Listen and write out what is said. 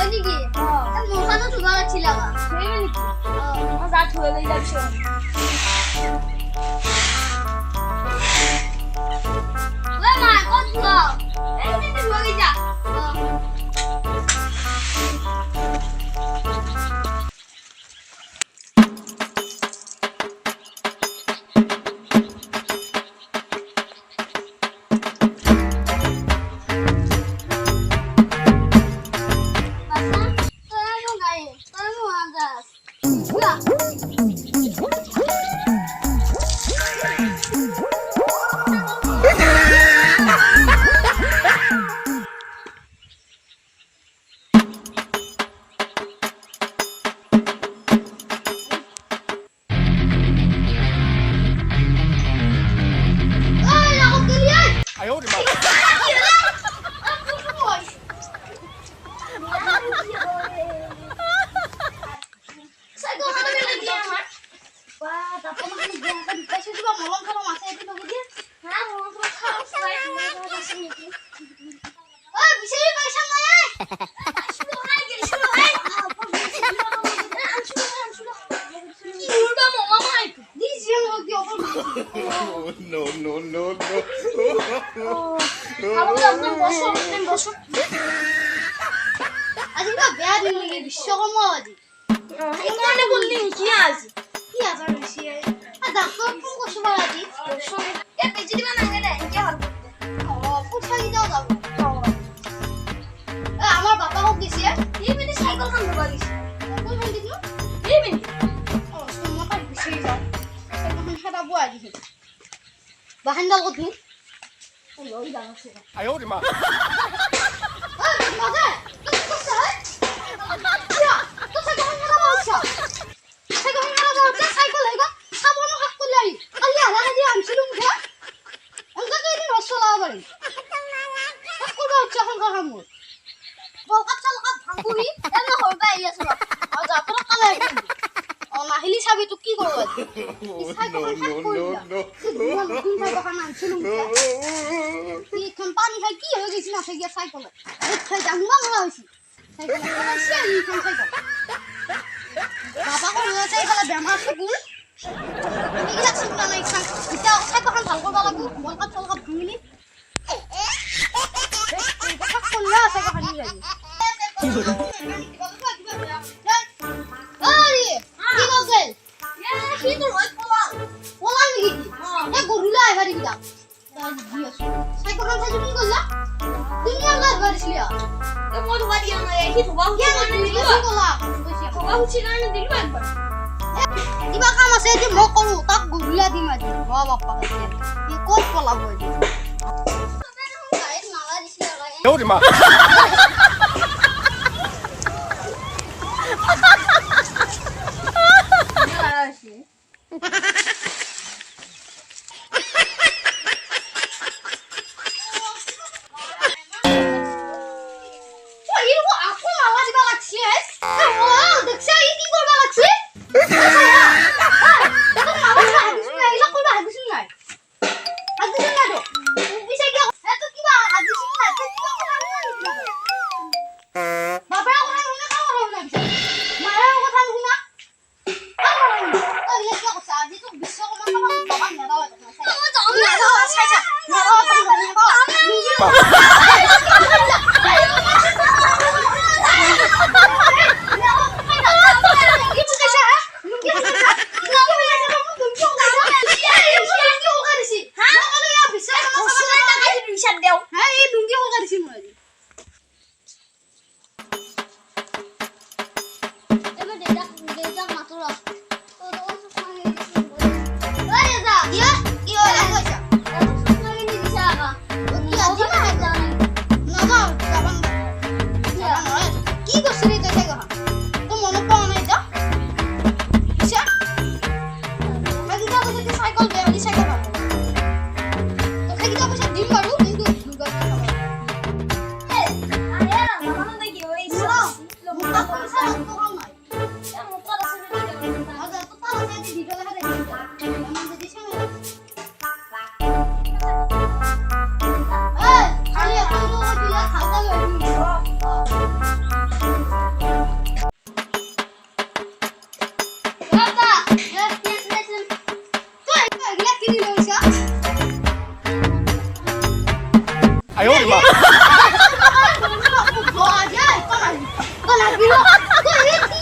হয় নেকি মোৰখানো ধুবা লাগিছিল সেই নেকি মই যা থৈ লৈ যাবিছো ঐ মা ক'ত যোৱা এই মিনিট লৈ যা No. আজি না বেয়া দিন লাগে বিশ্বকৰ্মা আজি সেইকাৰণে বললি কি আজি কি আজাৰ দিছে ডাক্তৰ ফোন কৰিছো বাৰু আজি এ বেজি দিবা নাগে দে কি হ'ল পইচা কি দাও যাব আমাৰ বাপাকক দিছে এই মিনিট সাইকেল খান লবা দিছে কোন খান দিলো এই মিনিট মই তাক বিচাৰি যাওঁ এখন হেতা বুৱাই দিছে বাহানডাল ক'ত দিম লৈ যাওঁ আছে 哎呦我的妈！ মাগে নাহিলি চাবি তোক কি কৰো পানী খাই কি হৈ গৈছে নাছে গিয়া চাইকেল খাই জাংবা মৰা হৈছে বাবা কৈ চাইকেল বেমাৰ চকুৰ এইবিলাক চিন্তা নাই এতিয়া চাইকেলখন ভাল কৰিব লাগিব বলকাত চলকাত ভাঙিলি কিবা কাম আছে যে মই কৰো তাক গধূলা দিম আজি বাপ্পা ক'ত পলাব 哎呦我的妈！ Hãy subscribe cho kênh Ghiền Mì Gõ để không bỏ lỡ 的妈！我呀，干嘛？干嘛？